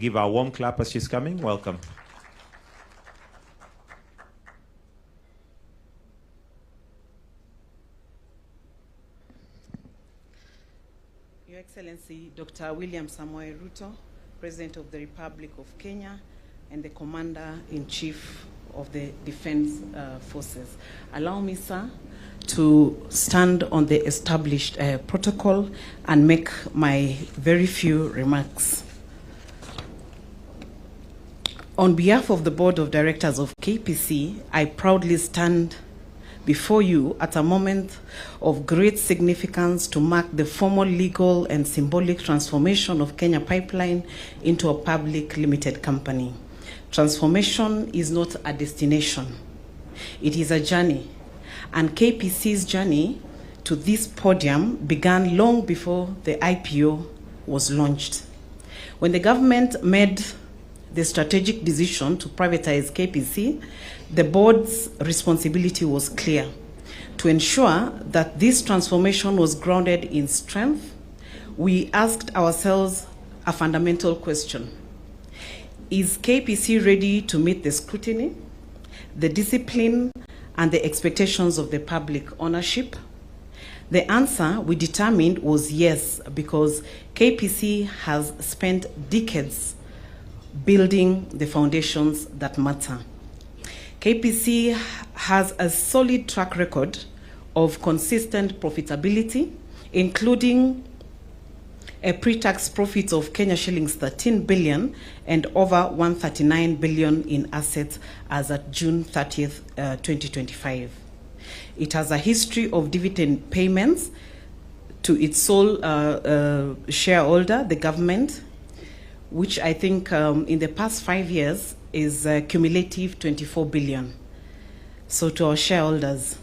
Give our warm clap as she's coming. Welcome. Your Excellency, Dr. William Samoei Ruto, President of the Republic of Kenya, and the Commander-in-Chief of the Defense Forces. Allow me, sir, to stand on the established protocol and make my very few remarks. On behalf of the Board of Directors of KPC, I proudly stand before you at a moment of great significance to mark the formal legal and symbolic transformation of Kenya Pipeline into a public limited company. Transformation is not a destination. It is a journey. And KPC's journey to this podium began long before the IPO was launched. When the government made the strategic decision to privatize KPC, the board's responsibility was clear: to ensure that this transformation was grounded in strength. We asked ourselves a fundamental question: is KPC ready to meet the scrutiny, the discipline, and the expectations of the public ownership? The answer we determined was yes, because KPC has spent decades building the foundations that matter. KPC has a solid track record of consistent profitability, including a pre-tax profit of Kenya shillings 13 billion and over 139 billion in assets as at June 30th, 2025. It has a history of dividend payments to its sole shareholder, the government, which I think in the past 5 years is cumulative 24 billion. So to our shareholders,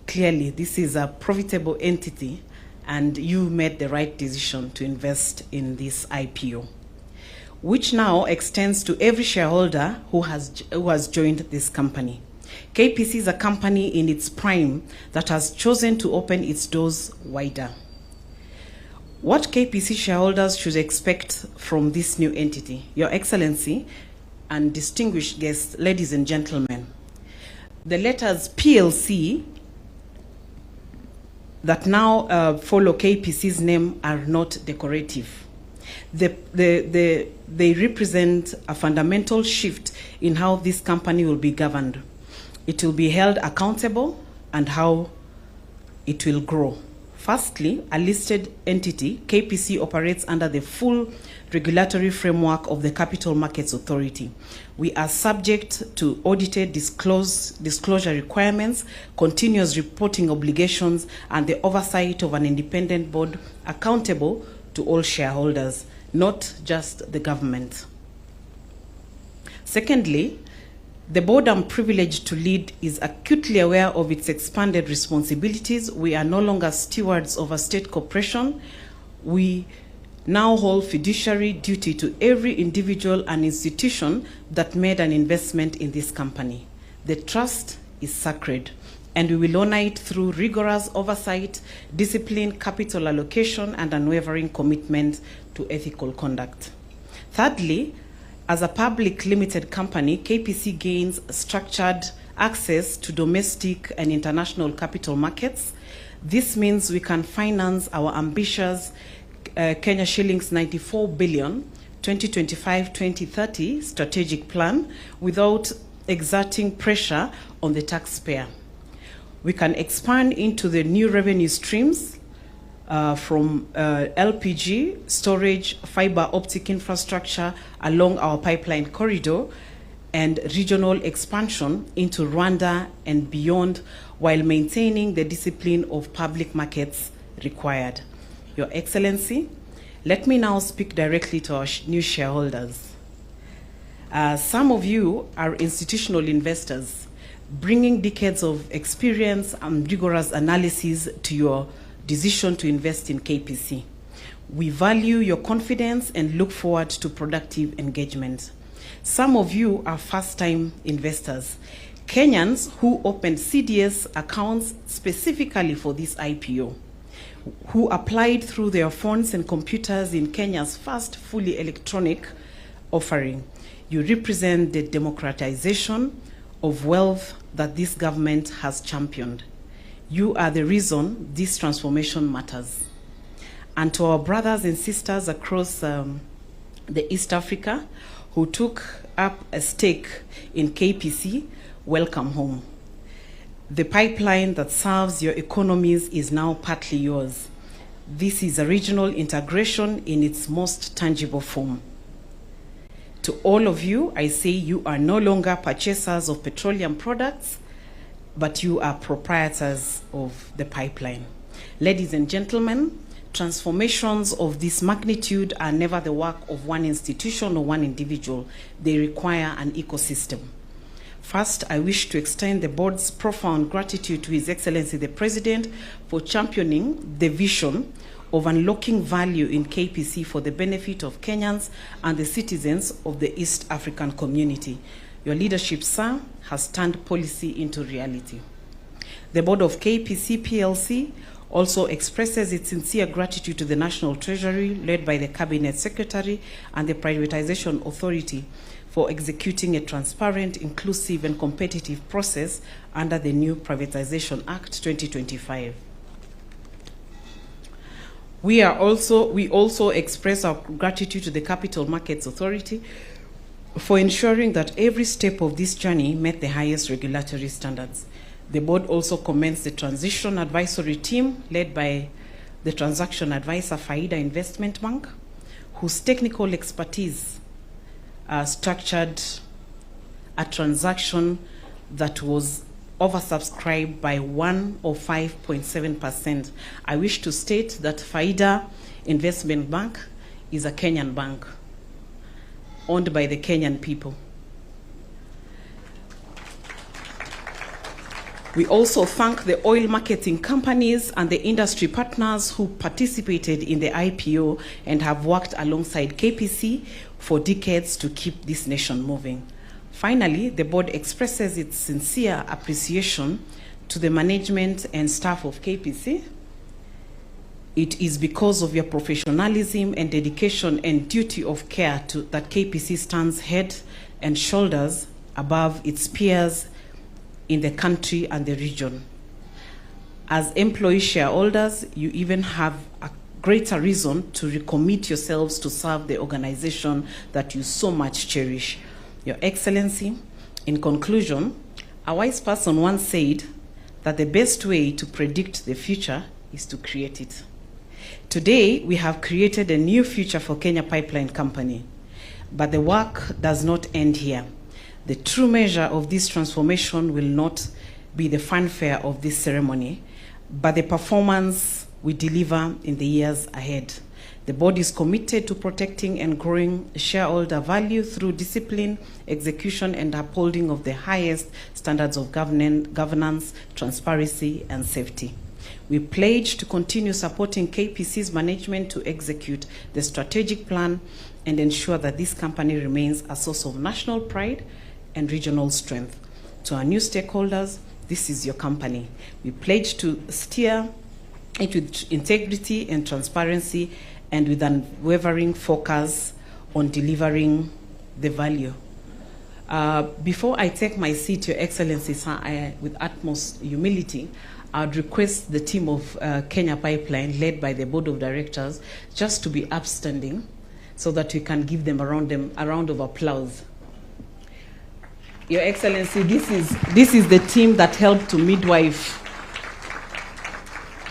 clearly this is a profitable entity and you made the right decision to invest in this IPO, which now extends to every shareholder who has joined this company. KPC is a company in its prime that has chosen to open its doors wider. What KPC shareholders should expect from this new entity? Your Excellency and distinguished guests, ladies and gentlemen, the letters PLC that now follow KPC's name are not decorative. They represent a fundamental shift in how this company will be governed. It will be held accountable and how it will grow. Firstly, a listed entity, KPC operates under the full regulatory framework of the Capital Markets Authority. We are subject to audited disclosure requirements, continuous reporting obligations, and the oversight of an independent board accountable to all shareholders, not just the government. Secondly, the board I'm privileged to lead is acutely aware of its expanded responsibilities. We are no longer stewards of a state corporation. We now hold fiduciary duty to every individual and institution that made an investment in this company. The trust is sacred, and we will honor it through rigorous oversight, discipline, capital allocation, and unwavering commitment to ethical conduct. Thirdly, as a public limited company, KPC gains structured access to domestic and international capital markets. This means we can finance our ambitious Kenya shillings 94 billion 2025-2030 strategic plan without exerting pressure on the taxpayer. We can expand into the new revenue streams from LPG, storage, fiber optic infrastructure along our pipeline corridor, and regional expansion into Rwanda and beyond, while maintaining the discipline of public markets required. Your Excellency, let me now speak directly to our new shareholders. Some of you are institutional investors, bringing decades of experience and rigorous analysis to your decision to invest in KPC. We value your confidence and look forward to productive engagement. Some of you are first-time investors, Kenyans who opened CDS accounts specifically for this IPO, who applied through their phones and computers in Kenya's first fully electronic offering. You represent the democratization of wealth that this government has championed. You are the reason this transformation matters. And to our brothers and sisters across the East Africa who took up a stake in KPC, welcome home. The pipeline that serves your economies is now partly yours. This is a regional integration in its most tangible form. To all of you, I say you are no longer purchasers of petroleum products, but you are proprietors of the pipeline. Ladies and gentlemen, transformations of this magnitude are never the work of one institution or one individual. They require an ecosystem. First, I wish to extend the board's profound gratitude to His Excellency the President for championing the vision of unlocking value in KPC for the benefit of Kenyans and the citizens of the East African community. Your leadership, sir, has turned policy into reality. The board of KPC PLC also expresses its sincere gratitude to the National Treasury, led by the Cabinet Secretary, and the Privatization Authority for executing a transparent, inclusive, and competitive process under the new Privatization Act 2025. We also express our gratitude to the Capital Markets Authority for ensuring that every step of this journey met the highest regulatory standards. The board also commends the Transition Advisory Team led by the transaction advisor Faida Investment Bank, whose technical expertise structured a transaction that was oversubscribed by 105.7%. I wish to state that Faida Investment Bank is a Kenyan bank owned by the Kenyan people. We also thank the oil marketing companies and the industry partners who participated in the IPO and have worked alongside KPC for decades to keep this nation moving. Finally, the board expresses its sincere appreciation to the management and staff of KPC. It is because of your professionalism and dedication and duty of care that KPC stands head and shoulders above its peers in the country and the region. As employee shareholders, you even have a greater reason to recommit yourselves to serve the organization that you so much cherish. Your Excellency, in conclusion, a wise person once said that the best way to predict the future is to create it. Today, we have created a new future for Kenya Pipeline Company, but the work does not end here. The true measure of this transformation will not be the fanfare of this ceremony, but the performance we deliver in the years ahead. The board is committed to protecting and growing shareholder value through discipline, execution, and upholding of the highest standards of governance, transparency, and safety. We pledge to continue supporting KPC's management to execute the strategic plan and ensure that this company remains a source of national pride and regional strength. To our new stakeholders, this is your company. We pledge to steer it with integrity and transparency and with unwavering focus on delivering the value. Before I take my seat, Your Excellency, sir, with utmost humility, I'd request the team of Kenya Pipeline, led by the Board of Directors, just to be upstanding so that we can give them a round of applause. Your Excellency, this is the team that helped to midwife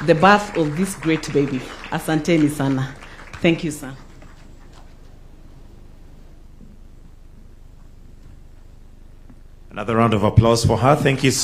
the birth of this great baby. Asanteni sana. Thank you, sir. Another round of applause for her. Thank you so